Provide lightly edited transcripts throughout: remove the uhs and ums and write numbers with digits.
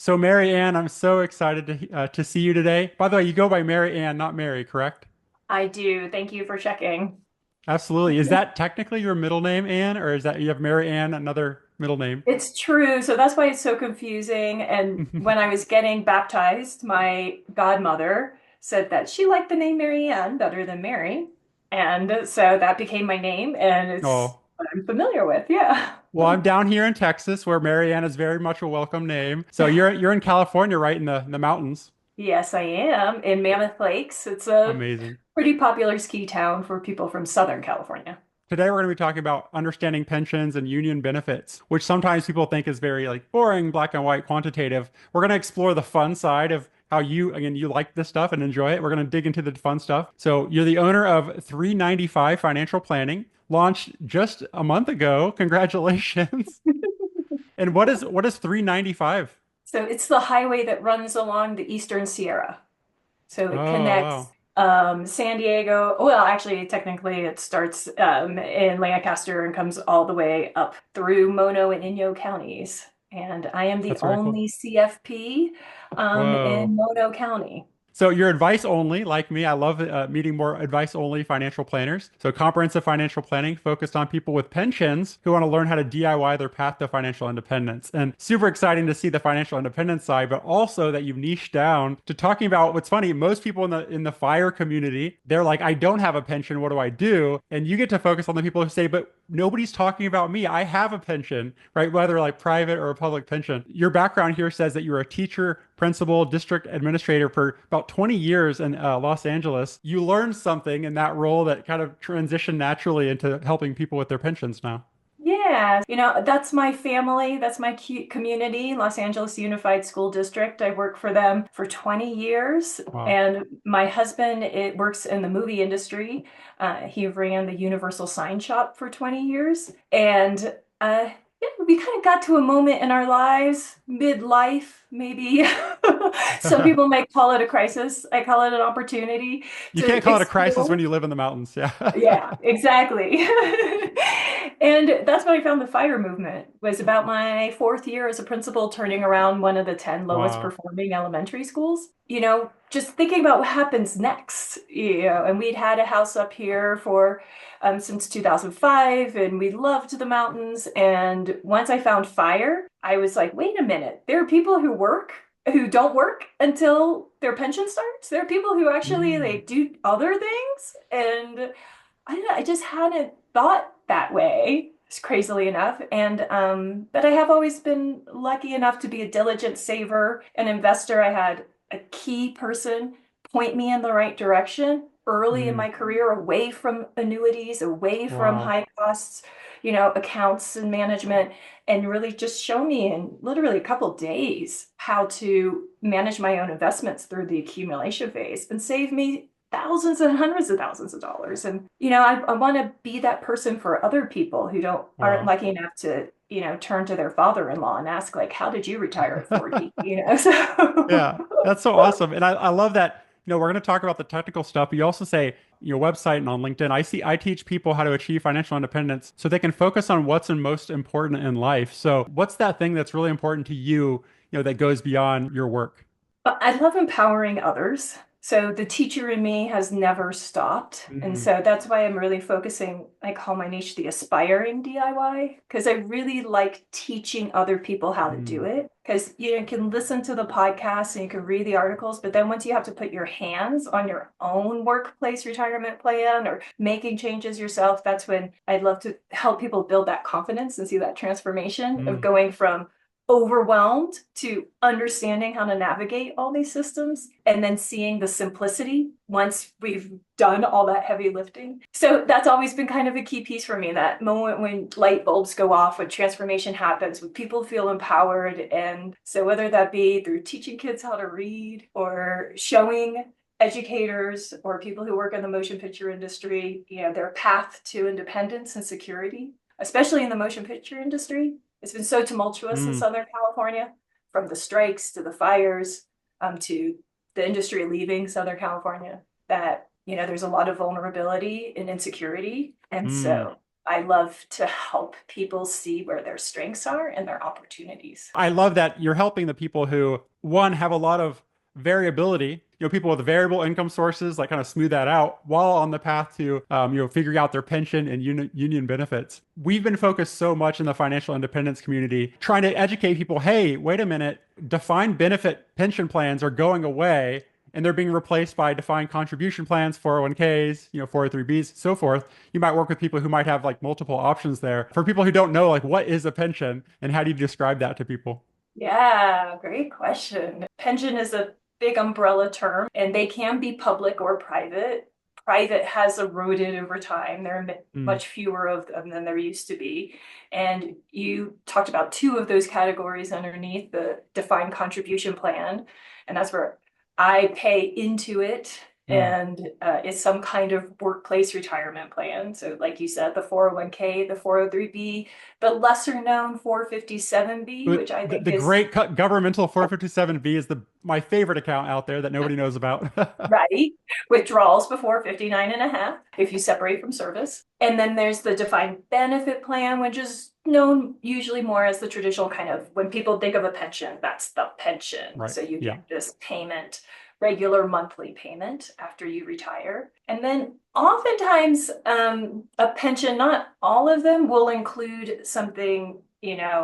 So, Mary Ann, I'm so excited to see you today. By the way, you go by Mary Ann, not Mary, correct? I do. Thank you for checking. Absolutely. Is that technically your middle name, Ann, or is that you have Mary Ann, another middle name? It's true. So that's why it's so confusing. And when I was getting baptized, my godmother said that she liked the name Mary Ann better than Mary. And so that became my name, and it's Oh, what I'm familiar with. Yeah. well, I'm down here in Texas, where Mary Ann is very much a welcome name. So you're in California, right in the mountains. Yes, I am in Mammoth Lakes. It's a Amazing. pretty popular ski town for people from Southern California. Today we're going to be talking about understanding pensions and union benefits, which sometimes people think is very like boring, black and white, quantitative. We're going to explore the fun side of how you, again, you like this stuff and enjoy it. We're going to dig into the fun stuff. So you're the owner of 395 Financial Planning, launched just a month ago. Congratulations. And what is 395? So it's the highway that runs along the Eastern Sierra. So Oh, it connects wow. San Diego. Well, actually, technically, it starts in Lancaster and comes all the way up through Mono and Inyo counties. And I am the That's very cool. only CFP Whoa. in Mono County. So you're advice only, like me. I love meeting more advice only financial planners. So comprehensive financial planning focused on people with pensions who want to learn how to DIY their path to financial independence. And super exciting to see the financial independence side, but also that you've niched down to talking about what's funny. Most people in the fire community, they're like, I don't have a pension. What do I do? And you get to focus on the people who say, but nobody's talking about me. I have a pension, right? Whether like private or a public pension. Your background here says that you're a teacher, principal, district administrator for about 20 years in Los Angeles. You learned something in that role that kind of transitioned naturally into helping people with their pensions now. Yeah, that's my family. That's my community, Los Angeles Unified School District. I worked for them for 20 years. Wow. And my husband, it works in the movie industry. He ran the Universal Sign Shop for 20 years. And yeah, we kind of got to a moment in our lives, midlife, maybe. Some people might call it a crisis. I call it an opportunity You can't to call it a crisis explore. when you live in the mountains. Yeah. Yeah, exactly. And that's when I found the fire movement. Was about my fourth year as a principal, turning around one of the 10 lowest Wow. performing elementary schools. Just thinking about what happens next. And we'd had a house up here for since 2005, and we loved the mountains. And once I found fire, I was like, wait a minute, there are people who don't work until their pension starts. There are people who actually Mm. like do other things, and I just hadn't thought that way, crazily enough. And but I have always been lucky enough to be a diligent saver, an investor. I had a key person point me in the right direction early in Mm. my career, away from annuities, away from Wow. high costs, accounts and management, and really just show me in literally a couple of days how to manage my own investments through the accumulation phase and save me thousands and hundreds of thousands of dollars. And I want to be that person for other people who don't aren't Wow. lucky enough to turn to their father-in-law and ask, like, how did you retire at 40? So Yeah, that's so awesome. And I love that, we're going to talk about the technical stuff, but you also say your website and on LinkedIn, I teach people how to achieve financial independence so they can focus on what's most important in life. So what's that thing that's really important to you, that goes beyond your work? But I love empowering others. So the teacher in me has never stopped. And Mm. so that's why I'm really focusing, I call my niche the aspiring DIY, because I really like teaching other people how to do Mm. it. Because you can listen to the podcast and you can read the articles, but then once you have to put your hands on your own workplace retirement plan or making changes yourself, that's when I'd love to help people build that confidence and see that transformation of Mm. going from overwhelmed to understanding how to navigate all these systems and then seeing the simplicity once we've done all that heavy lifting. So that's always been kind of a key piece for me, that moment when light bulbs go off, when transformation happens, when people feel empowered. And so whether that be through teaching kids how to read or showing educators or people who work in the motion picture industry, their path to independence and security, especially in the motion picture industry. It's been so tumultuous in Mm. Southern California, from the strikes to the fires, to the industry leaving Southern California, that there's a lot of vulnerability and insecurity. And Mm. so I love to help people see where their strengths are and their opportunities. I love that you're helping the people who, one, have a lot of variability, people with variable income sources, like kind of smooth that out while on the path to, figuring out their pension and union benefits. We've been focused so much in the financial independence community, trying to educate people, hey, wait a minute, defined benefit pension plans are going away. And they're being replaced by defined contribution plans, 401ks, 403bs, so forth. You might work with people who might have like multiple options there. For people who don't know, like what is a pension and how do you describe that to people? Yeah, great question. Pension is a big umbrella term, and they can be public or private. Private has eroded over time. There are Mm, much fewer of them than there used to be. And you talked about two of those categories underneath the defined contribution plan. And that's where I pay into it. mm. And it's some kind of workplace retirement plan. So, like you said, the 401k, the 403b, the lesser known 457b, But which I the, think the is great governmental 457B is my favorite account out there that nobody knows about. right, withdrawals before 59 and a half if you separate from service. And then there's the defined benefit plan, which is known usually more as the traditional kind of when people think of a pension, that's the pension. Right. So you Yeah. get this payment, regular monthly payment after you retire. And then oftentimes a pension, not all of them will include something,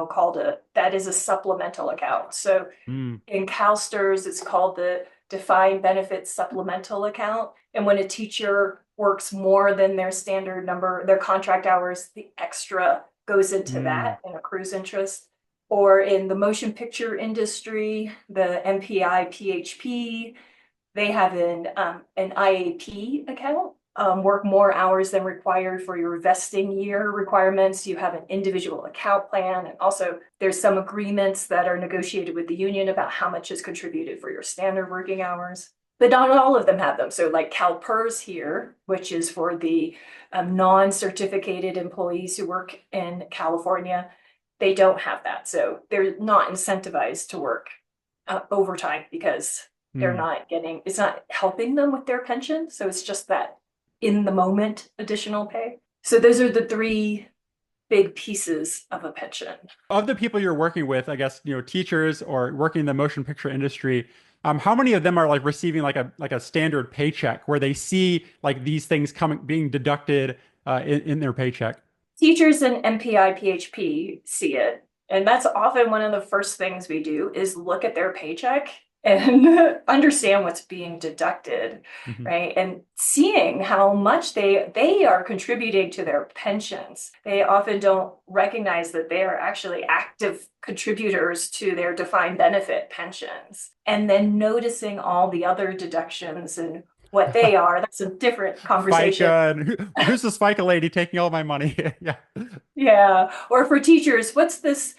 called that is a supplemental account. So Mm, in CalSTRS, it's called the defined benefit supplemental account. And when a teacher works more than their standard number, their contract hours, the extra goes into mm, that and accrues interest. Or in the motion picture industry, the MPI PHP, they have an IAP account, work more hours than required for your vesting year requirements. You have an individual account plan. And also, there's some agreements that are negotiated with the union about how much is contributed for your standard working hours. But not all of them have them. So, like CalPERS here, which is for the non-certificated employees who work in California, they don't have that. So, they're not incentivized to work overtime because they're mm. not getting, it's not helping them with their pension. So it's just that in the moment additional pay. So those are the three big pieces of a pension. Of the people you're working with, I guess, teachers or working in the motion picture industry, how many of them are like receiving like a standard paycheck where they see like these things coming being deducted in their paycheck? Teachers in MPI PHP see it. And that's often one of the first things we do is look at their paycheck and understand what's being deducted, Hmm. right? And seeing how much they are contributing to their pensions. They often don't recognize that they are actually active contributors to their defined benefit pensions. And then noticing all the other deductions and what they are, that's a different conversation. FICA and who's this FICA lady taking all my money? Yeah. Yeah. Or for teachers, what's this,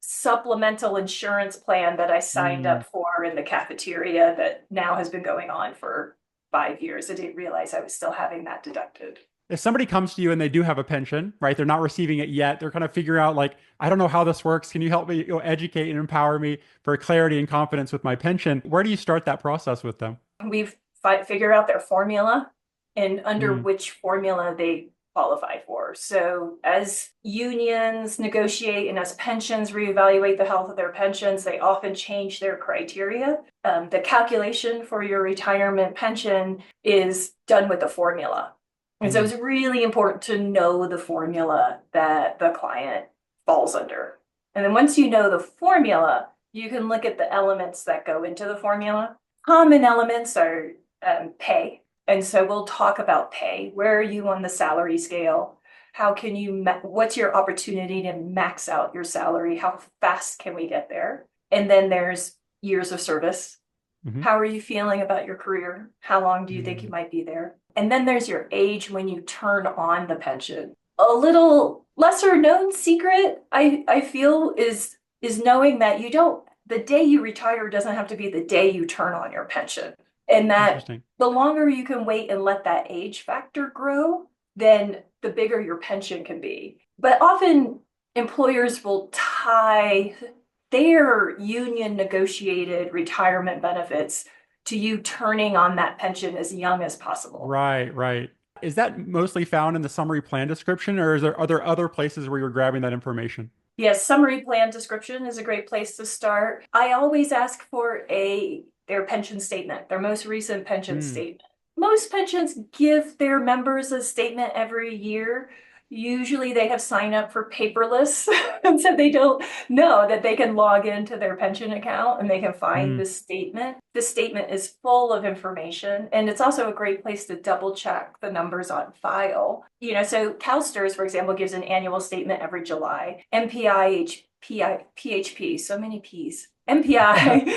supplemental insurance plan that I signed Mm. up for in the cafeteria that now has been going on for 5 years? I didn't realize I was still having that deducted. If somebody comes to you and they do have a pension, right? They're not receiving it yet. They're kind of figuring out like, I don't know how this works. Can you help me, educate and empower me for clarity and confidence with my pension? Where do you start that process with them? We've figured out their formula and under Mm, which formula they qualify for. So as unions negotiate and as pensions reevaluate the health of their pensions, they often change their criteria. The calculation for your retirement pension is done with a formula. And so mm, it's really important to know the formula that the client falls under. And then once you know the formula, you can look at the elements that go into the formula. Common elements are pay. And so we'll talk about pay. Where are you on the salary scale? How can you, what's your opportunity to max out your salary? How fast can we get there? And then there's years of service. mhm, How are you feeling about your career? How long do you think you mm. might be there? And then there's your age when you turn on the pension. A little lesser known secret I feel is knowing that you don't the day you retire doesn't have to be the day you turn on your pension. And that Interesting. the longer you can wait and let that age factor grow, then the bigger your pension can be. But often employers will tie their union negotiated retirement benefits to you turning on that pension as young as possible. Right, right. Is that mostly found in the summary plan description, or are there other places where you're grabbing that information? Yes, summary plan description is a great place to start. I always ask for their pension statement, their most recent pension Hmm. statement. Most pensions give their members a statement every year. Usually they have signed up for paperless, and so they don't know that they can log into their pension account and they can find Hmm. the statement. The statement is full of information, and it's also a great place to double check the numbers on file. So CalSTRS, for example, gives an annual statement every July. MPI, PHP, so many P's. MPI,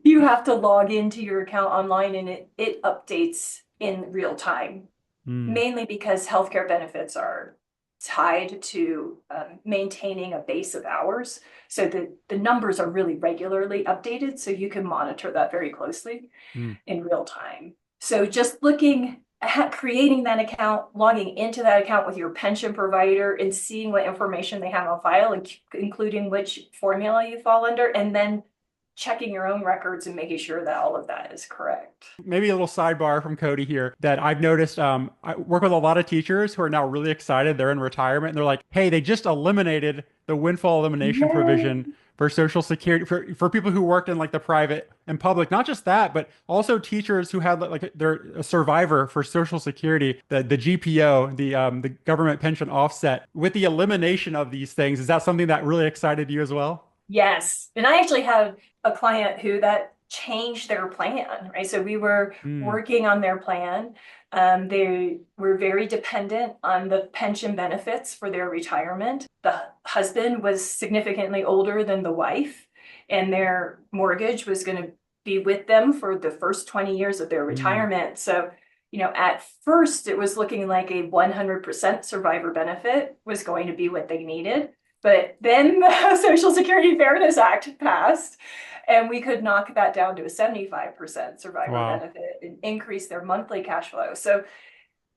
you have to log into your account online and it updates in real time, Hmm. mainly because healthcare benefits are tied to maintaining a base of hours. So the numbers are really regularly updated, so you can monitor that very closely Hmm. in real time. So just looking at creating that account, logging into that account with your pension provider and seeing what information they have on file, including which formula you fall under, and then checking your own records and making sure that all of that is correct. Maybe a little sidebar from Cody here that I've noticed. I work with a lot of teachers who are now really excited. They're in retirement and they're like, hey, they just eliminated the windfall elimination provision Yay. for Social Security for people who worked in like the private and public. Not just that, but also teachers who had like they're a survivor for Social Security, the GPO, the government pension offset. With the elimination of these things, is that something that really excited you as well? Yes. And I actually had a client who that changed their plan, right? So we were Hmm. working on their plan. They were very dependent on the pension benefits for their retirement. The husband was significantly older than the wife, and their mortgage was going to be with them for the first 20 years of their Hmm. retirement. So, at first it was looking like a 100% survivor benefit was going to be what they needed. But then the Social Security Fairness Act passed, and we could knock that down to a 75% survivor Wow. benefit and increase their monthly cash flow. So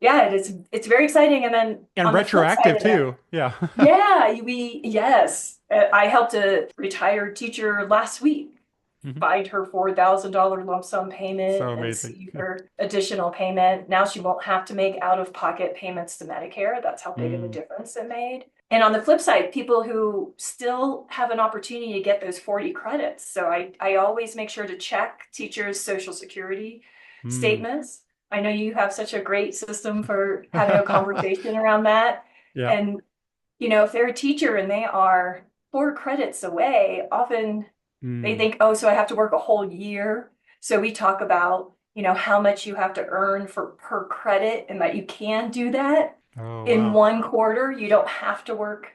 yeah, it's very exciting. And then And on the flip side retroactive of that, too. Yeah. yeah, yes, I helped a retired teacher last week Mhm. find her $4,000 lump sum So payment and amazing. see her additional payment. Now she won't have to make out-of-pocket payments to Medicare. That's how big of a Hmm. difference it made. And on the flip side, people who still have an opportunity to get those 40 credits. So I always make sure to check teachers' Social Security Hmm. statements. I know you have such a great system for having a conversation around that. Yeah. And, if they're a teacher and they are 4 credits away, often they Hmm. think, oh, so I have to work a whole year. So we talk about, how much you have to earn for per credit and that you can do that Oh, in wow. 1 quarter. You don't have to work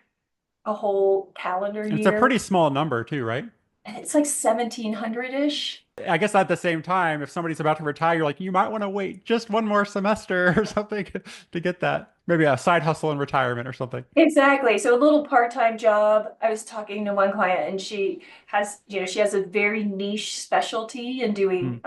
a whole calendar And it's a pretty year. small number too, right? And it's like 1700-ish. I guess at the same time, if somebody's about to retire, you're like, you might want to wait just one more semester or something to get that. Maybe a side hustle in retirement or something. Exactly. So a little part-time job. I was talking to one client and she has a very niche specialty in Hmm. doing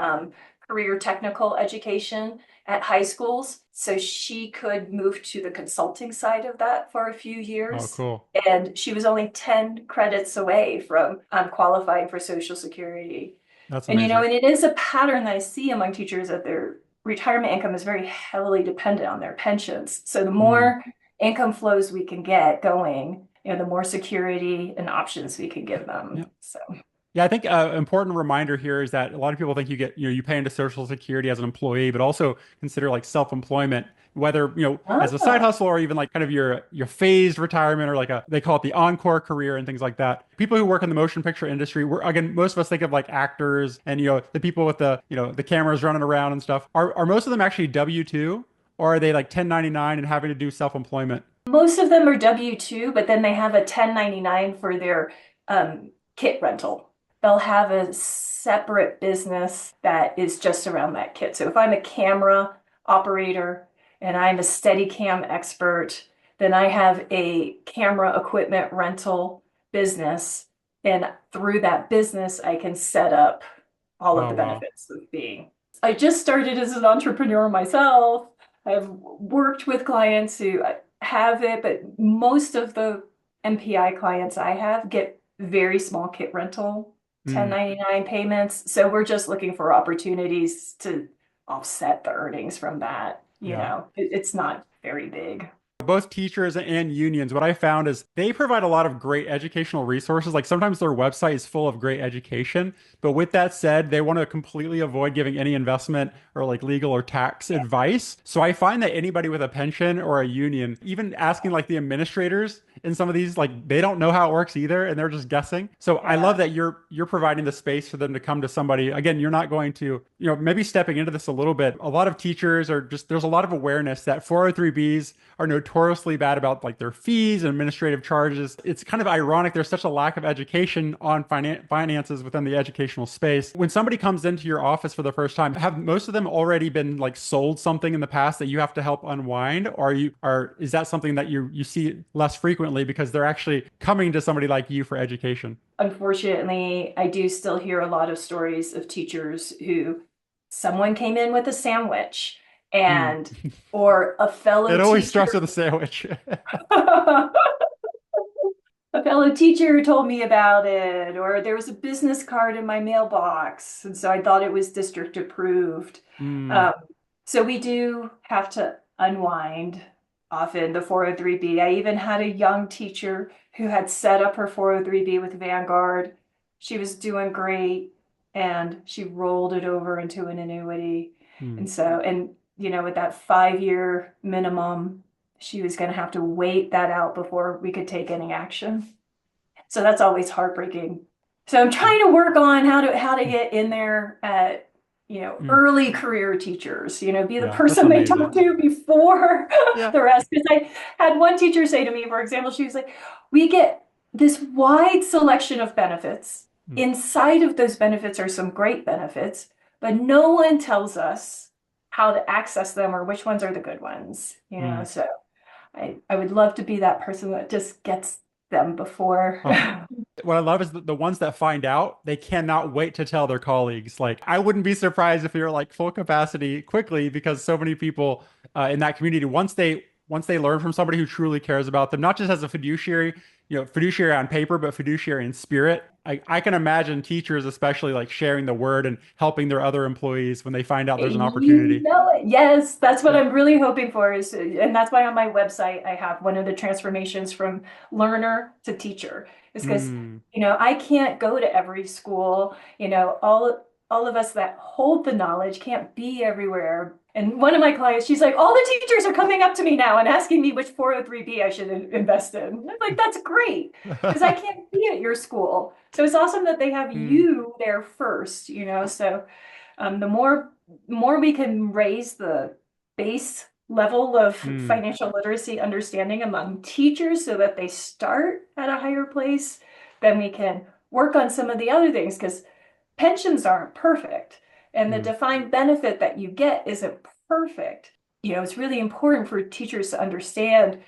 career technical education at high schools. So she could move to the consulting side of that for a few Oh, years. cool. And she was only 10 credits away from qualifying for Social Security. That's And amazing. and it is a pattern that I see among teachers that their retirement income is very heavily dependent on their pensions. So the Hmm. more income flows we can get going, the more security and options we can give them. Yeah. So, Yeah, I think an important reminder here is that a lot of people think you pay into Social Security as an employee, but also consider like self-employment, whether, as a side ah, hustle or even like kind of your phased retirement or like they call it the encore career and things like that. People who work in the motion picture industry, again, most of us think of like actors and, the people with the cameras running around and stuff. Are most of them actually W-2 or are they like 1099 and having to do self-employment? most of them are W-2, but then they have a 1099 for their kit rental. They'll have a separate business that is just around that kit. So if I'm a camera operator and I'm a Steadicam expert, then I have a camera equipment rental business. And through that business, I can set up all of Oh, the wow. benefits of being. I just started as an entrepreneur myself. I've worked with clients who have it, but most of the MPI clients I have get very small kit rental Hmm. 1099 payments. So we're just looking for opportunities to offset the earnings from that. Yeah. It's not very big. Both teachers and unions, what I found is they provide a lot of great educational resources. Like sometimes their website is full of great education, but with that said, they want to completely avoid giving any investment or like legal or tax advice. So I find that anybody with a pension or a union, even asking like the administrators in some of these, like they don't know how it works either, and they're just guessing. So I love Yeah. that you're providing the space for them to come to somebody. Again, you're not going to, maybe stepping into this a little bit. A lot of teachers are just there's a lot of awareness that 403Bs are notoriously bad about like their fees and administrative charges. It's kind of ironic there's such a lack of education on finances within the educational space. When somebody comes into your office for the first time, have most of them already been like sold something in the past that you have to help unwind? Or is that something that you see less frequently because they're actually coming to somebody like you for education? Unfortunately, I do still hear a lot of stories of teachers who someone came in with a sandwich Hmm. and or a fellow It always teacher starts with a sandwich. a fellow teacher told me about it, or there was a business card in my mailbox, and so I thought it was district approved. Hmm. Um, so we do have to unwind often the 403B. I even had a young teacher who had set up her 403B with Vanguard. She was doing great, and she rolled it over into an annuity. Hmm. And with that 5 year minimum, she was going to have to wait that out before we could take any action. So that's always heartbreaking. So I'm Yeah. trying to work on how to get in there at Hmm. early career teachers, be the Yeah. That's person they talk amazing. to before Yeah. the rest. Because I had one teacher say to me, for example, she was like, we get this wide selection of benefits. Hmm. Inside of those benefits are some great benefits, but no one tells us how to access them or which ones are the good ones. Hmm. So I would love to be that person that just gets them before. Oh, what I love is the ones that find out, they cannot wait to tell their colleagues. Like, I wouldn't be surprised if you're like full capacity quickly because so many people in that community, once they learn from somebody who truly cares about them, not just as a fiduciary, fiduciary on paper, but fiduciary in spirit. I can imagine teachers, especially like sharing the word and helping their other employees when they find out there's an You opportunity. know it. Yes, that's what Yeah. I'm really hoping for and that's why on my website I have one of the transformations from learner to teacher. Is because, Mm. I can't go to every school, all of us that hold the knowledge can't be everywhere. And one of my clients, she's like, all the teachers are coming up to me now and asking me which 403B I should invest in. And I'm like, that's great because I can't be at your school. So it's awesome that they have Mm. you there first. So the more we can raise the base level of Mm. financial literacy understanding among teachers so that they start at a higher place, then we can work on some of the other things because pensions aren't perfect and the Mm. defined benefit that you get isn't perfect. It's really important for teachers to understand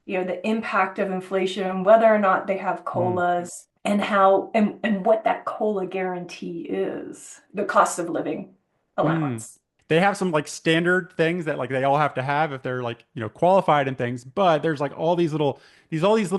the impact of inflation, whether or not they have Mm. COLAs, and how and what that COLA guarantee is, the cost of living Mm. allowance. They have some like standard things that like they all have to have if they're like, qualified and things, but there's like all these little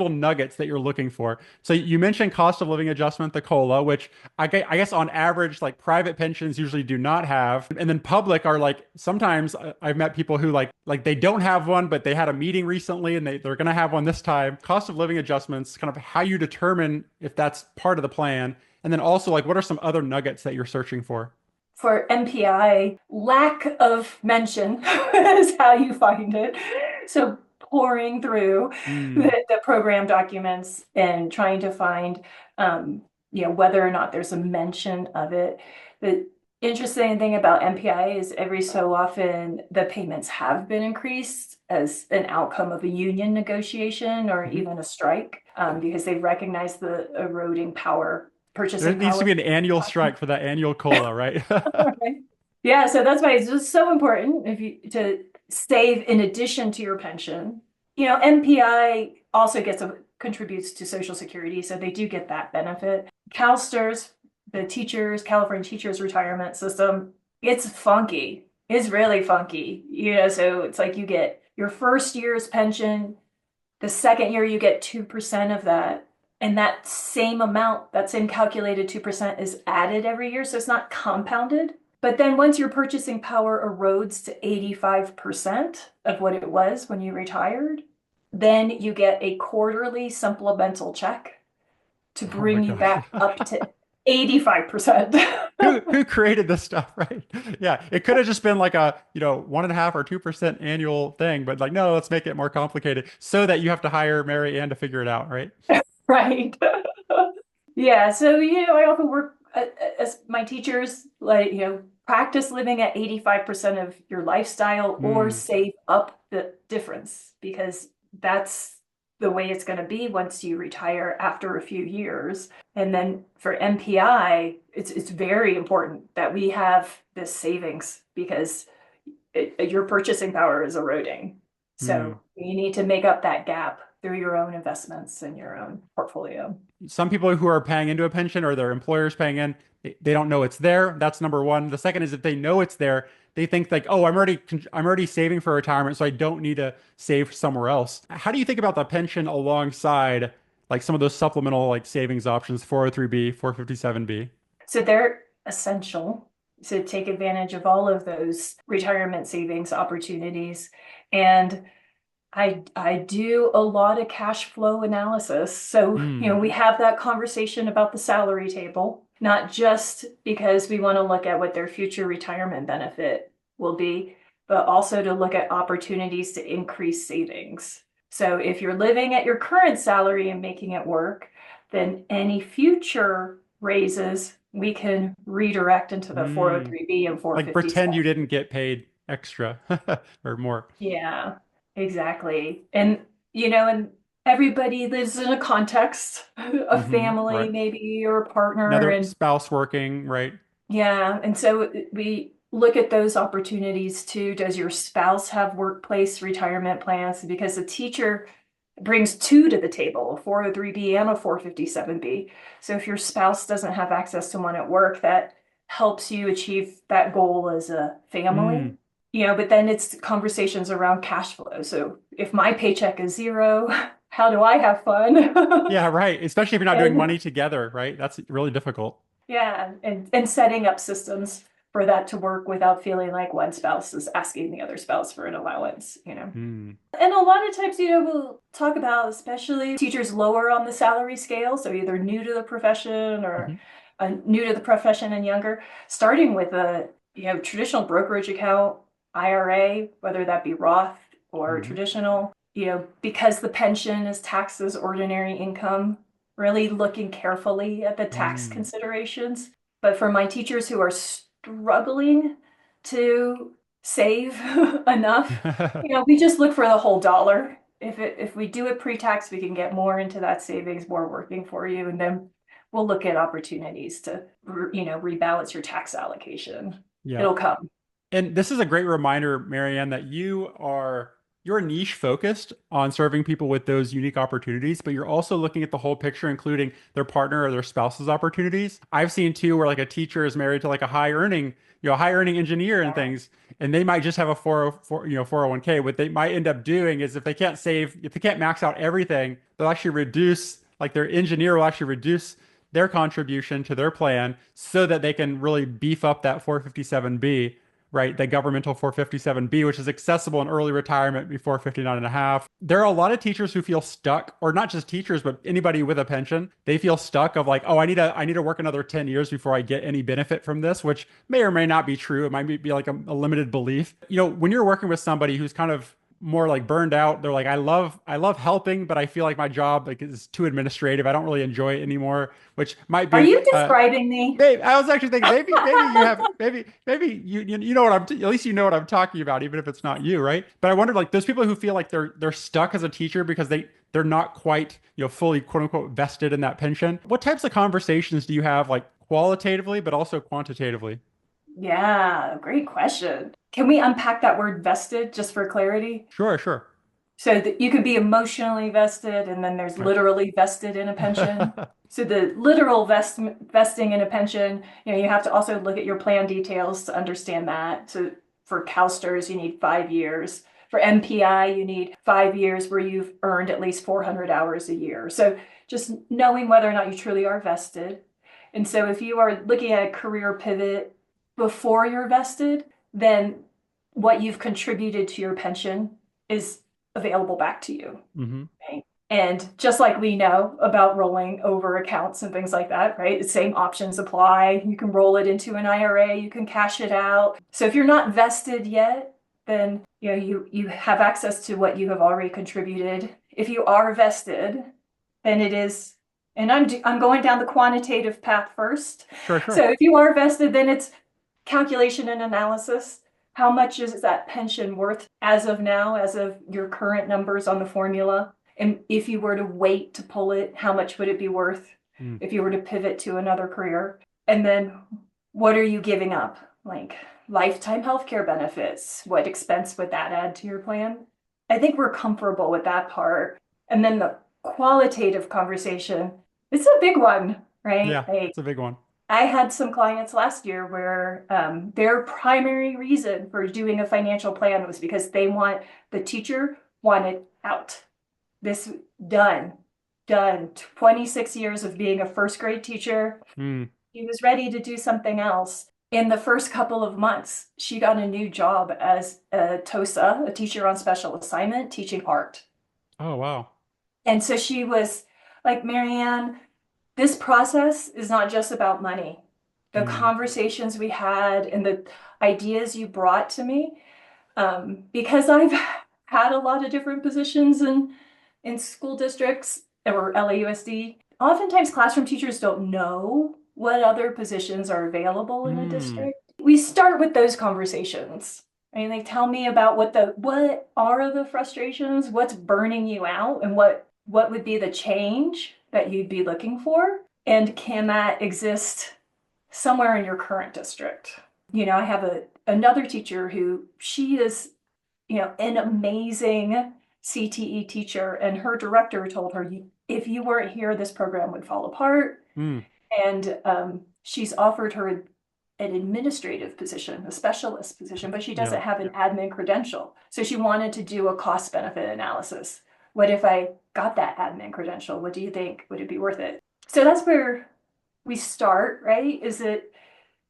nuggets that you're looking for. So you mentioned cost of living adjustment, the COLA, which I guess on average, like private pensions usually do not have. And then public are like sometimes I've met people who like they don't have one, but they had a meeting recently and they're gonna have one this time. Cost of living adjustments, kind of how you determine if that's part of the plan. And then also like what are some other nuggets that you're searching for? For MPI, lack of mention is how you find it. So pouring through Mm. the program documents and trying to find, whether or not there's a mention of it. The interesting thing about MPI is every so often the payments have been increased as an outcome of a union negotiation or Mhm. even a strike, because they recognize the eroding power, There purchasing needs to power. be an annual strike for that annual COLA, right? Right. Yeah, so that's why it's just so important if you to save in addition to your pension. MPI also contributes to Social Security, so they do get that benefit. CalSTRS, California Teachers Retirement System, it's funky. It's really funky. So it's like you get your first year's pension, the second year you get 2% of that. And that same amount, that same calculated 2% is added every year. So it's not compounded. But then once your purchasing power erodes to 85% of what it was when you retired, then you get a quarterly supplemental check to Oh my bring you gosh. back up to 85%. Who created this stuff, right? Yeah, it could have just been like a, 1.5 or 2% annual thing, but like, no, let's make it more complicated so that you have to hire Mary Ann to figure it out, right? Right. Yeah, so I often work as my teachers, like, practice living at 85% of your lifestyle or Hmm. save up the difference because that's the way it's going to be once you retire after a few years. And then for MPI, it's very important that we have this savings because your purchasing power is eroding. Hmm. So you need to make up that gap through your own investments and your own portfolio. Some people who are paying into a pension or their employer's paying in, they don't know it's there. That's number one. The second is if they know it's there, they think like, oh, I'm already saving for retirement, so I don't need to save somewhere else. How do you think about the pension alongside like some of those supplemental like savings options, 403(b), 457(b)? So they're essential to take advantage of all of those retirement savings opportunities. And I do a lot of cash flow analysis. So, Hmm. we have that conversation about the salary table, not just because we want to look at what their future retirement benefit will be, but also to look at opportunities to increase savings. So if you're living at your current salary and making it work, then any future raises we can redirect into the Hmm. 403(b) and Like pretend 457. you didn't get paid extra or more. Yeah, exactly. And everybody lives in a context, a family Right. maybe, or a partner. Another And spouse working, right? yeah, and so we look at those opportunities too. Does your spouse have workplace retirement plans? Because the teacher brings two to the table, a 403(b) and a 457(b). So if your spouse doesn't have access to one at work, that helps you achieve that goal as a family. Hmm. But then it's conversations around cash flow. So if my paycheck is zero, how do I have fun? Yeah, right. Especially if you're not doing And money together, right? That's really difficult. yeah, and setting up systems for that to work without feeling like one spouse is asking the other spouse for an allowance. Hmm. And a lot of times, we'll talk about, especially teachers lower on the salary scale, so either new to the profession or Hmm. new to the profession and younger, starting with a traditional brokerage account, IRA, whether that be Roth or Hmm. traditional, because the pension is taxed as ordinary income, really looking carefully at the tax Hmm. considerations. But for my teachers who are struggling to save enough, we just look for the whole dollar. If we do it pre-tax, we can get more into that savings, more working for you, and then we'll look at opportunities to rebalance your tax allocation. Yeah. It'll come. And this is a great reminder, Marianne, that you're niche focused on serving people with those unique opportunities, but you're also looking at the whole picture, including their partner or their spouse's opportunities. I've seen too where like a teacher is married to like high earning engineer and Yeah. things, and they might just have a 404, 401(k). What they might end up doing is if they can't max out everything, they'll actually reduce, like their engineer will actually reduce their contribution to their plan so that they can really beef up that 457(b), right? The governmental 457(b), which is accessible in early retirement before 59 and a half. There are a lot of teachers who feel stuck, or not just teachers, but anybody with a pension. They feel stuck of like, oh, I need to work another 10 years before I get any benefit from this, which may or may not be true. It might be like a limited belief. When you're working with somebody who's kind of more like burned out, they're like, I love helping, but I feel like my job like is too administrative. I don't really enjoy it anymore, which might Are be you describing me? maybe I was actually thinking maybe you have maybe you know what at least you know what I'm talking about, even if it's not you, right? But I wondered like those people who feel like they're stuck as a teacher because they're not quite fully quote unquote vested in that pension. What types of conversations do you have like qualitatively but also quantitatively? Yeah, great question. Can we unpack that word vested just for clarity? Sure, sure. So that you could be emotionally vested, and then there's Right. literally vested in a pension. So the literal vesting in a pension, you have to also look at your plan details to understand that. So for CalSTRS, you need 5 years. For MPI, you need 5 years where you've earned at least 400 hours a year. So just knowing whether or not you truly are vested. And so if you are looking at a career pivot, before you're vested, then what you've contributed to your pension is available back to you. Hmm. Right? And just like we know about rolling over accounts and things like that, right? The same options apply. You can roll it into an IRA, you can cash it out. So if you're not vested yet, then you have access to what you have already contributed. If you are vested, then it is, and I'm going down the quantitative path first. Sure, So sure. if you are vested, then it's calculation and analysis. How much is that pension worth as of now, as of your current numbers on the formula? And if you were to wait to pull it, how much would it be worth Mm. if you were to pivot to another career? And then what are you giving up? Like lifetime healthcare benefits. What expense would that add to your plan? I think we're comfortable with that part. And then the qualitative conversation, it's a big one, right? Yeah, it's a big one. I had some clients last year where their primary reason for doing a financial plan was because the teacher wanted out. This done, done. 26 years of being a first grade teacher. Mm. He was ready to do something else. In the first couple of months, she got a new job as a TOSA, a teacher on special assignment, teaching art. Oh, wow. And so she was like, Marianne, this process is not just about money. The Mm. conversations we had and the ideas you brought to me, because I've had a lot of different positions in school districts or LAUSD. Oftentimes, classroom teachers don't know what other positions are available in a Mm. district. We start with those conversations. And they tell me about what are the frustrations, what's burning you out, and what would be the change that you'd be looking for, and can that exist somewhere in your current district? I have another teacher who she is, an amazing CTE teacher, and her director told her, if you weren't here, this program would fall apart. Mm. And she's offered her an administrative position, a specialist position, but she Yeah. doesn't have an admin credential. So she wanted to do a cost benefit analysis. What if I got that admin credential? What do you think? Would it be worth it? So that's where we start, right? Is it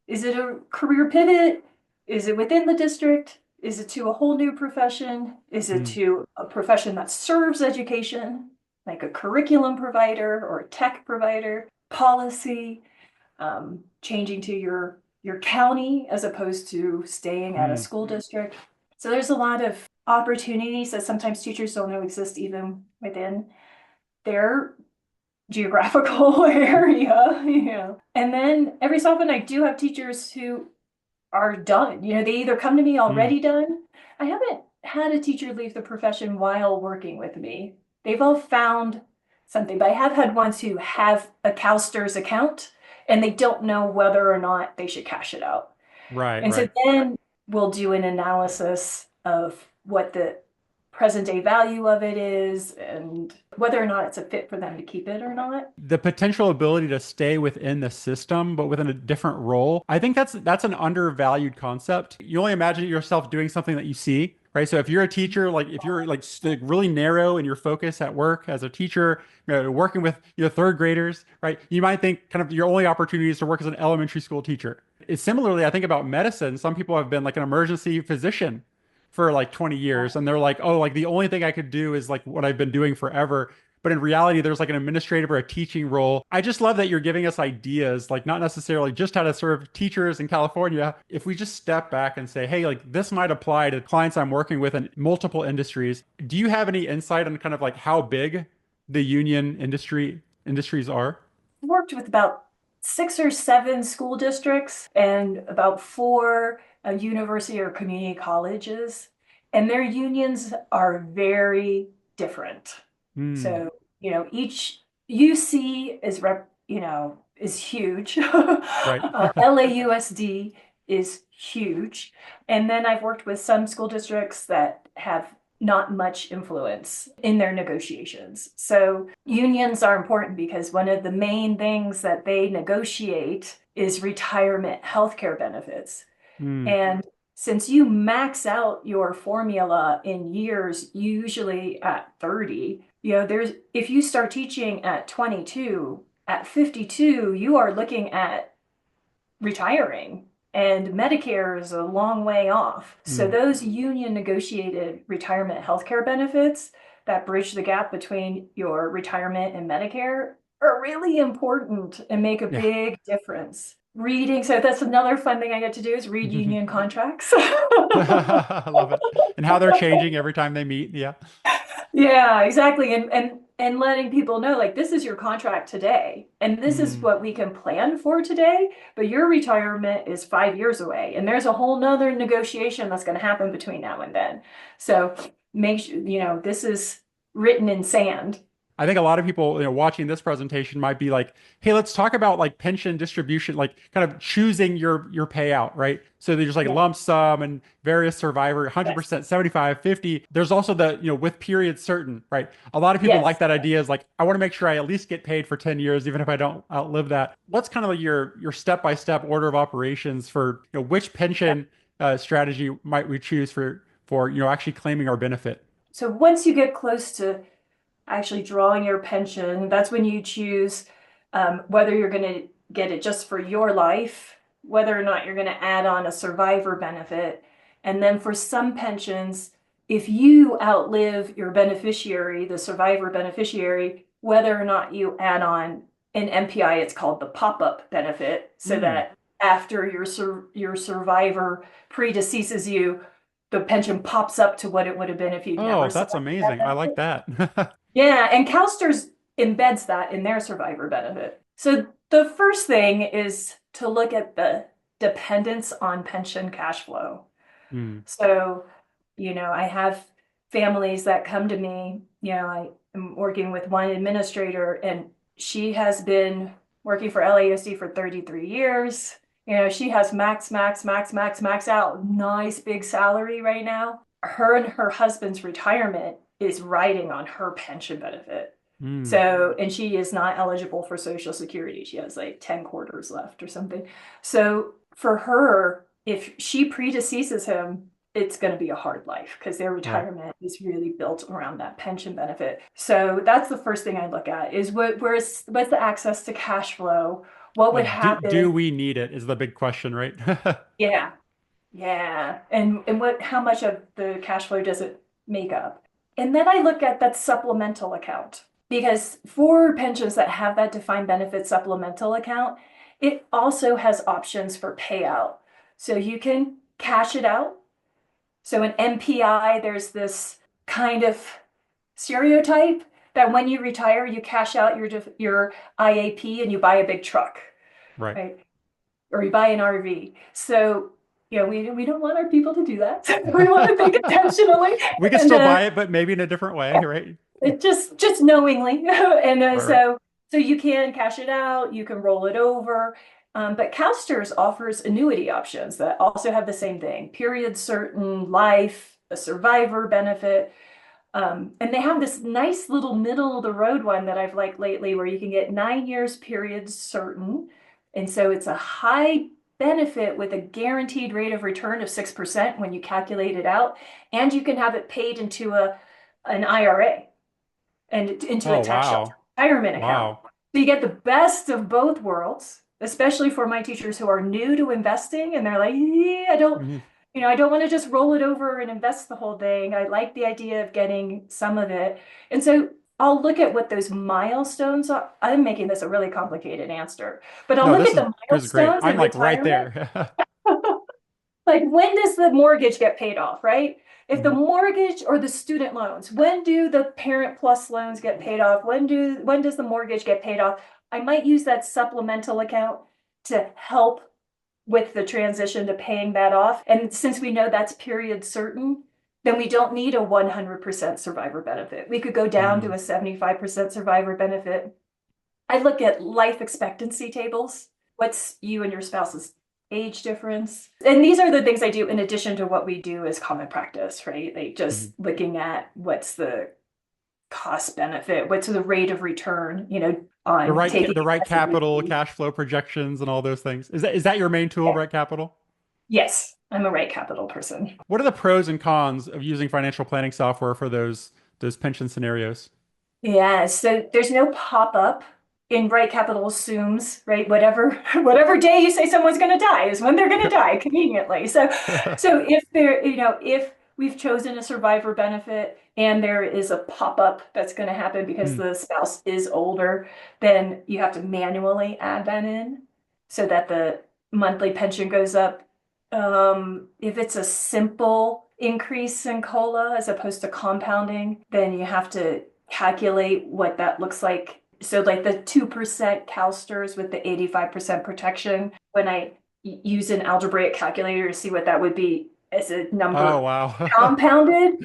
a career pivot? Is it within the district? Is it to a whole new profession? Is it Mm. to a profession that serves education, like a curriculum provider or a tech provider, policy, changing to your county as opposed to staying at a Mm. school district? So there's a lot of opportunities that sometimes teachers don't know exist even within their geographical area. And then every so often I do have teachers who are done. They either come to me Mm. already done. I haven't had a teacher leave the profession while working with me. They've all found something, but I have had ones who have a CalSTRS account and they don't know whether or not they should cash it out. Right, And so right. then we'll do an analysis of what the present day value of it is and whether or not it's a fit for them to keep it or not. The potential ability to stay within the system, but within a different role. I think that's an undervalued concept. You only imagine yourself doing something that you see, right? So if you're a teacher, like if you're like really narrow in your focus at work as a teacher, working with third graders, right? You might think kind of your only opportunity is to work as an elementary school teacher. It's similarly, I think about medicine. Some people have been like an emergency physician for like 20 years and they're like, oh, like the only thing I could do is like what I've been doing forever. But in reality, there's like an administrative or a teaching role. I just love that you're giving us ideas, like not necessarily just how to serve teachers in California. If we just step back and say, hey, like this might apply to clients I'm working with in multiple industries. Do you have any insight on kind of like how big the union industries are? Worked with about 6 or 7 school districts and about 4 university or community colleges, and their unions are very different. Hmm. So, each UC is huge. Right. LAUSD is huge. And then I've worked with some school districts that have not much influence in their negotiations. So unions are important because one of the main things that they negotiate is retirement healthcare benefits. Hmm. And since you max out your formula in years, usually at 30, if you start teaching at 22, at 52, you are looking at retiring and Medicare is a long way off. So Mm. those union negotiated retirement healthcare benefits that bridge the gap between your retirement and Medicare are really important and make a Yeah. big difference. Reading, so that's another fun thing I get to do is read union contracts. I love it. And how they're changing every time they meet. Yeah. Yeah, exactly. And letting people know like this is your contract today and this is Mm. what we can plan for today, but your retirement is 5 years away and there's a whole nother negotiation that's going to happen between now and then. So make sure, this is written in sand. I think a lot of people, watching this presentation might be like, "Hey, let's talk about like pension distribution, like kind of choosing your payout, right?" So there's like Yeah, lump sum and various survivor, yes, 100%, 75, 50. There's also the, with periods certain, right? A lot of people like yes. that idea is like, I want to make sure I at least get paid for 10 years, even if I don't outlive that. What's kind of like your step-by-step order of operations for, which pension strategy might we choose for actually claiming our benefit? So once you get close to actually drawing your pension, that's when you choose whether you're going to get it just for your life, whether or not you're going to add on a survivor benefit. And then for some pensions, if you outlive your beneficiary, the survivor beneficiary, whether or not you add on an MPI, it's called the pop-up benefit, so Mm. that after your survivor predeceases you, the pension pops up to what it would have been if you'd Oh, never that's selected that amazing. I like benefit. that. Yeah, and CalSTRS embeds that in their survivor benefit. So the first thing is to look at the dependence on pension cash flow. Mm. So, I have families that come to me, I am working with one administrator and she has been working for LASD for 33 years. She has max out, nice big salary right now. Her and her husband's retirement is riding on her pension benefit. Mm. So, and she is not eligible for Social Security. She has like 10 quarters left or something. So for her, if she predeceases him, it's going to be a hard life because their Right. retirement is really built around that pension benefit. So that's the first thing I look at is what's the access to cash flow? What would Like, do happen? we need it is the big question, right? Yeah, yeah. And how much of the cash flow does it make up? And then I look at that supplemental account because for pensions that have that defined benefit supplemental account, it also has options for payout. So you can cash it out. So in MPI, there's this kind of stereotype that when you retire, you cash out your IAP and you buy a big truck, Right. right? Or you buy an RV. So, we don't want our people to do that. We want to think intentionally We could and still buy it, but maybe in a different way, right? just knowingly. And Right, right. so you can cash it out, you can roll it over. But CalSTRS offers annuity options that also have the same thing, period certain, life, a survivor benefit. And they have this nice little middle of the road one that I've liked lately where you can get 9 years period certain. And so it's a high benefit with a guaranteed rate of return of 6% when you calculate it out. And you can have it paid into an IRA and into a Oh, tax shelter wow. retirement account. Wow. So you get the best of both worlds, especially for my teachers who are new to investing and they're like, yeah, Mhm. I don't want to just roll it over and invest the whole thing. I like the idea of getting some of it. And so I'll look at what those milestones are. I'm making this a really complicated answer, but I'll No, look this at is the this is great. milestones I'm in like right retirement. there. Like when does the mortgage get paid off, right? If the Mhm. mortgage or the student loans, when do the parent plus loans get paid off? When does the mortgage get paid off? I might use that supplemental account to help with the transition to paying that off. And since we know that's period certain, then we don't need a 100% survivor benefit. We could go down to Mm. a 75% survivor benefit. I look at life expectancy tables. What's you and your spouse's age difference? And these are the things I do in addition to what we do as common practice, right? Like Mhm. just looking at what's the cost benefit, what's the rate of return, on taking The right excessive capital, leave. cash flow projections, and all those things. Is that your main tool, Yeah. right capital? Yes, I'm a right capital person. What are the pros and cons of using financial planning software for those pension scenarios? Yeah, so there's no pop-up. in right capital assumes, right, whatever day you say someone's going to die is when they're going to die conveniently. So if there, if we've chosen a survivor benefit and there is a pop-up that's going to happen because Hmm. the spouse is older, then you have to manually add that in so that the monthly pension goes up. If it's a simple increase in COLA as opposed to compounding, then you have to calculate what that looks like. So like the 2% CalSTRS with the 85% protection, when I use an algebraic calculator to see what that would be as a Oh, number wow. compounded,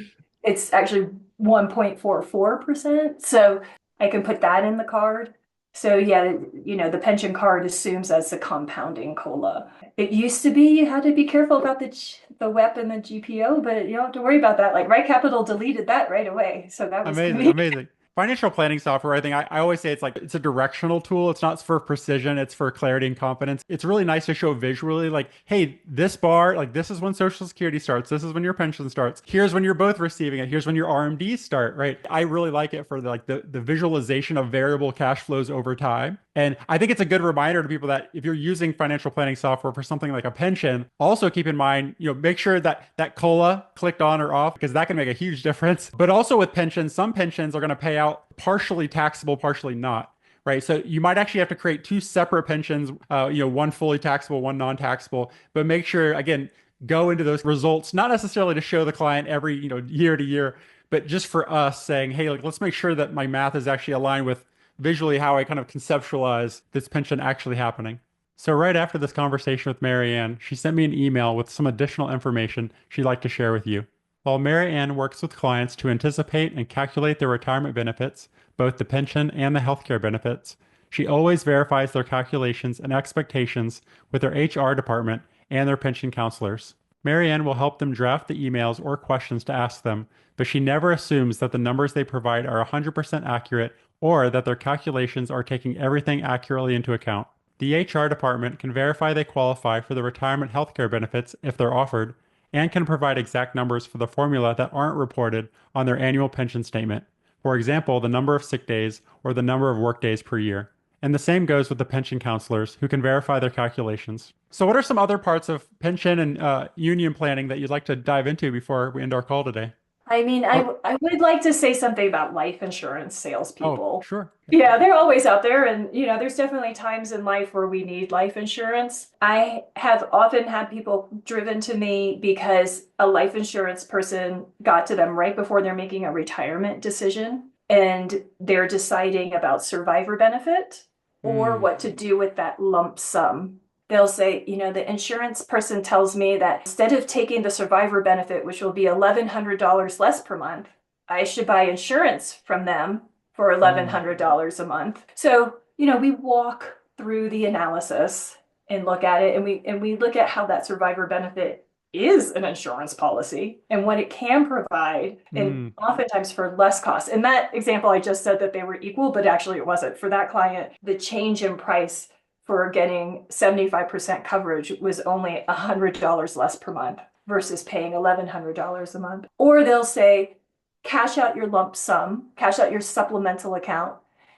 it's actually 1.44%. So I can put that in the card. So yeah, the pension card assumes as a compounding COLA. It used to be you had to be careful about the WEP and the GPO, but you don't have to worry about that. Like Right Capital deleted that right away. So that was Amazing, convenient. amazing. Financial planning software, I think I always say it's like it's a directional tool. It's not for precision, it's for clarity and confidence. It's really nice to show visually, like, hey, this bar, like this is when Social Security starts, this is when your pension starts. Here's when you're both receiving it. Here's when your RMDs start, right? I really like it for the visualization of variable cash flows over time. And I think it's a good reminder to people that if you're using financial planning software for something like a pension, also keep in mind, make sure that that COLA clicked on or off because that can make a huge difference. But also with pensions, some pensions are going to pay out partially taxable, partially not. Right. So you might actually have to create two separate pensions, one fully taxable, one non-taxable, but make sure, again, go into those results, not necessarily to show the client every, year to year, but just for us saying, hey, like, let's make sure that my math is actually aligned with visually how I kind of conceptualize this pension actually happening. So right after this conversation with Marianne, she sent me an email with some additional information she'd like to share with you. While Marianne works with clients to anticipate and calculate their retirement benefits, both the pension and the healthcare benefits, she always verifies their calculations and expectations with their HR department and their pension counselors. Marianne will help them draft the emails or questions to ask them, but she never assumes that the numbers they provide are 100% accurate or that their calculations are taking everything accurately into account. The HR department can verify they qualify for the retirement healthcare benefits if they're offered, and can provide exact numbers for the formula that aren't reported on their annual pension statement. For example, the number of sick days or the number of work days per year. And the same goes with the pension counselors who can verify their calculations. So, what are some other parts of pension and union planning that you'd like to dive into before we end our call today? I mean, Oh, I would like to say something about life insurance oh, salespeople. sure. Yeah, they're always out there, and there's definitely times in life where we need life insurance. I have often had people driven to me because a life insurance person got to them right before they're making a retirement decision, and they're deciding about survivor benefit or Mm, what to do with that lump sum. They'll say, the insurance person tells me that instead of taking the survivor benefit, which will be $1,100 less per month, I should buy insurance from them for mm, $1,100 a month. So, we walk through the analysis and look at it, and we look at how that survivor benefit is an insurance policy and what it can provide, and mm. oftentimes for less cost. In that example, I just said that they were equal, but actually it wasn't. For that client, the change in price for getting 75% coverage was only $100 less per month versus paying $1,100 a month. Or they'll say, cash out your lump sum, cash out your supplemental account,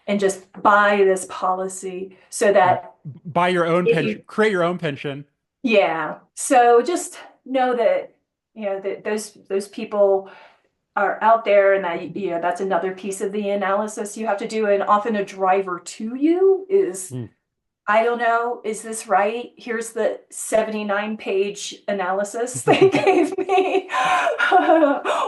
and just buy this policy so Right. that Buy your own if pension, you, create your own pension. yeah. So just know that, that those people are out there, and that, that's another piece of the analysis you have to do. And often a driver to you is, Mm. I don't know, is this right? Here's the 79-page analysis they gave me.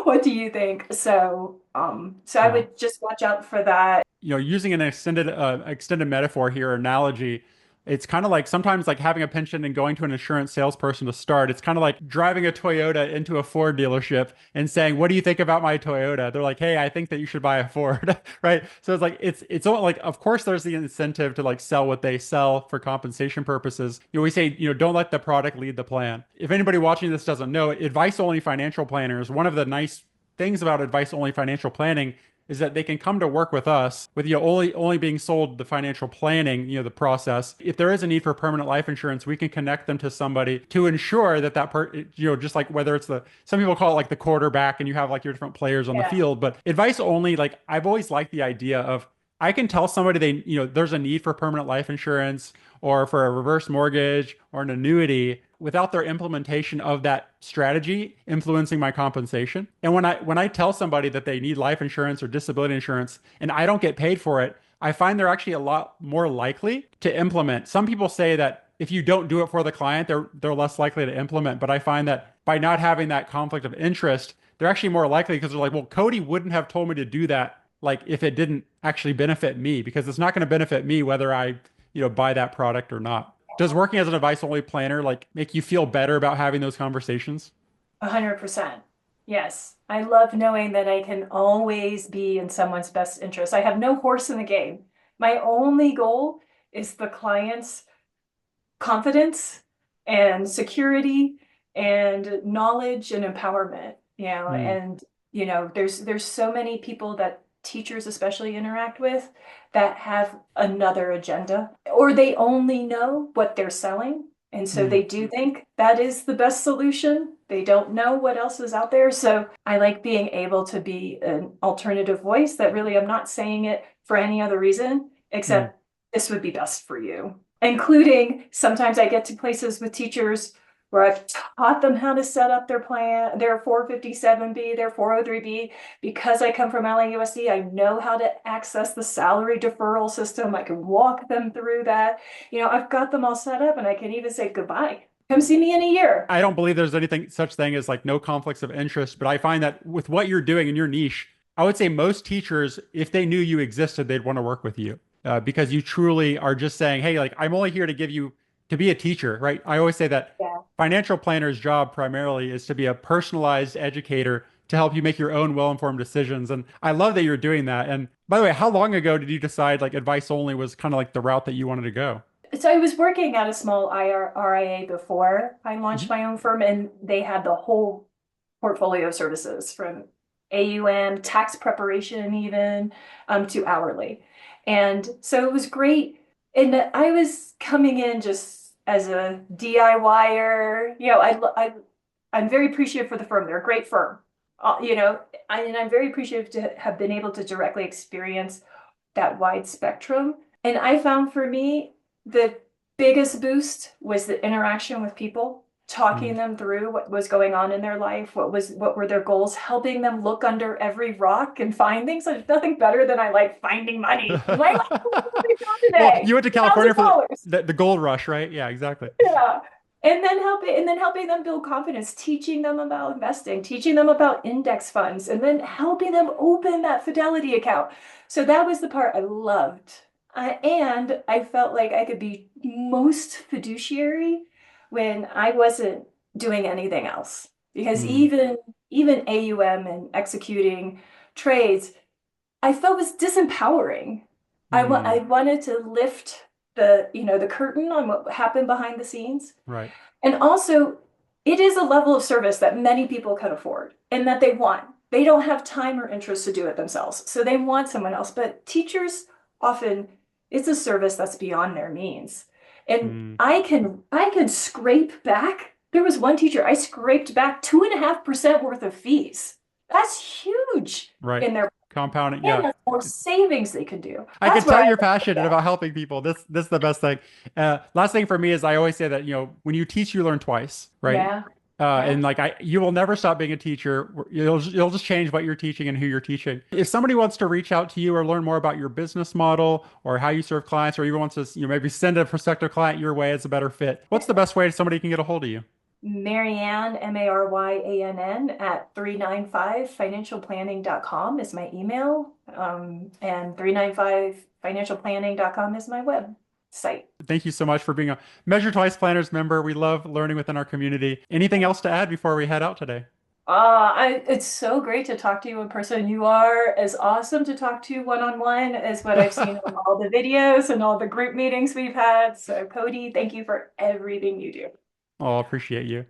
What do you think? So I Yeah. would just watch out for that. Using an extended metaphor here, analogy, it's kind of like sometimes like having a pension and going to an insurance salesperson to start. It's kind of like driving a Toyota into a Ford dealership and saying, "What do you think about my Toyota?" They're like, "Hey, I think that you should buy a Ford," right? So it's like it's all like, of course, there's the incentive to like sell what they sell for compensation purposes. We say, don't let the product lead the plan. If anybody watching this doesn't know, advice only financial planners, one of the nice things about advice only financial planning is that they can come to work with us with only being sold the financial planning, the process. If there is a need for permanent life insurance, we can connect them to somebody to ensure that just like whether it's some people call it like the quarterback and you have like your different players on the Yeah. field, but advice only, like I've always liked the idea of I can tell somebody there's a need for permanent life insurance or for a reverse mortgage or an annuity without their implementation of that strategy influencing my compensation. And when I tell somebody that they need life insurance or disability insurance and I don't get paid for it, I find they're actually a lot more likely to implement. Some people say that if you don't do it for the client, they're less likely to implement. But I find that by not having that conflict of interest, they're actually more likely because they're like, well, Cody wouldn't have told me to do that like if it didn't actually benefit me because it's not going to benefit me whether I buy that product or not. Does working as an advice only planner like make you feel better about having those conversations? 100%. Yes. I love knowing that I can always be in someone's best interest. I have no horse in the game. My only goal is the client's confidence and security and knowledge and empowerment, Mm, and there's so many people that teachers especially interact with that have another agenda, or they only know what they're selling, and so mm, they do think that is the best solution. They don't know what else is out there. So I like being able to be an alternative voice that really I'm not saying it for any other reason mm. except this would be best for you. Including sometimes I get to places with teachers where I've taught them how to set up their plan, their 457B, their 403B. Because I come from LAUSD, I know how to access the salary deferral system. I can walk them through that. I've got them all set up and I can even say goodbye. Come see me in a year. I don't believe there's anything such thing as like no conflicts of interest, but I find that with what you're doing in your niche, I would say most teachers, if they knew you existed, they'd want to work with you because you truly are just saying, hey, like I'm only here to give you to be a teacher, right? I always say that Yeah. financial planner's job primarily is to be a personalized educator to help you make your own well-informed decisions. And I love that you're doing that. And by the way, how long ago did you decide like advice only was kind of like the route that you wanted to go? So I was working at a small RIA before I launched Mhm. my own firm, and they had the whole portfolio of services from AUM, tax preparation, even to hourly. And so it was great. And I was coming in just as a DIYer. I'm very appreciative for the firm. They're a great firm. And I'm very appreciative to have been able to directly experience that wide spectrum. And I found for me, the biggest boost was the interaction with people, talking Mm. them through what was going on in their life, what were their goals, helping them look under every rock and find things. There's nothing better than I like finding money. I'm like, what did I found Well, today? you went to Thousand California for dollars. the gold rush, right? Yeah, exactly. Yeah. And then helping them build confidence, teaching them about investing, teaching them about index funds, and then helping them open that Fidelity account. So that was the part I loved. And I felt like I could be most fiduciary when I wasn't doing anything else. Because Mm, even AUM and executing trades, I felt was disempowering. I mm, wanted to lift the curtain on what happened behind the scenes. right. And also, it is a level of service that many people can afford and that they want. They don't have time or interest to do it themselves. So they want someone else. But teachers often, it's a service that's beyond their means. And Mm, I can scrape back. There was one teacher, I scraped back 2.5% worth of fees. That's huge right. in their, Compounding. and Yeah. that's more savings they can do. I can That's where tell I you're look passionate at about helping people. This is the best thing. Last thing for me is I always say that, when you teach, you learn twice, that. right? Yeah. Yeah. And like you will never stop being a teacher. You'll just change what you're teaching and who you're teaching. If somebody wants to reach out to you or learn more about your business model or how you serve clients, or even wants to, maybe send a prospective client your way as a better fit, what's the best way somebody can get a hold of you? Marianne, Maryann at 395financialplanning.com is my email. And 395financialplanning.com is my website. Thank you so much for being a Measure Twice Planners member. We love learning within our community. Anything else to add before we head out today? It's so great to talk to you in person. You are as awesome to talk to one-on-one as what I've seen on all the videos and all the group meetings we've had. So Cody, thank you for everything you do. Oh, appreciate you.